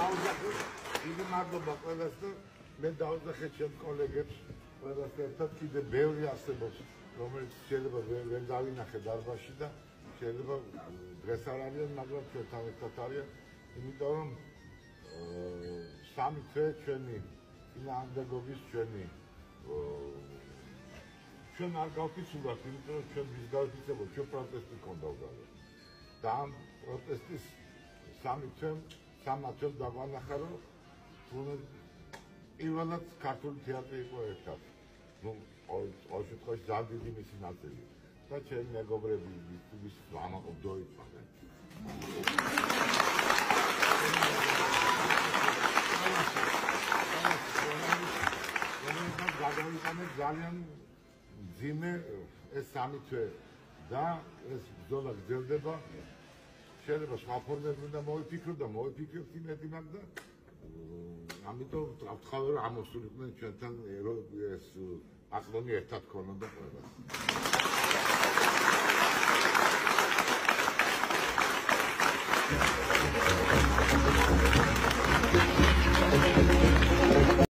დიდი მადლობა ყველას და მე დავუძახე ჩემ კოლეგებს ყველას ერთად კიდე ბევრი არსებობს რომელიც შეიძლება ვერ დავინახე დარბაზში და შეიძლება დღეს არ არიან მაგრამ ჩვენთან ერთად არიან იმიტომ რომ სამი თვე ჩვენი წინააღმდეგობის ჩვენ არ გავფიცულობთ იმიტომ რომ ჩვენ ვის გავფიცებოთ ჩვენ პროტესტი ქონდა უბრალოდ და ამ პროტესტის სამი თვე დაგვანახა რომ პირველად ქართული თეატრი იყო ერთად ну ყოველ შემთხვევაში ძალიან დიდი მისი ნაწილი და ჩემი მეგობრები ვის ამაყობდოით მაგრამ გადავიტანეთ ძალიან მძიმე ეს სამი თვე და ეს ბრძოლა გრძელდება შეიძლება სხვა ფორმები და მოვიფიქროთ იმედი მაქვს და ამიტომ ვთხოვე რომ ამოსულიყვნენ ჩვენთან ეს ახლონი ერთად ქონოდა ყველას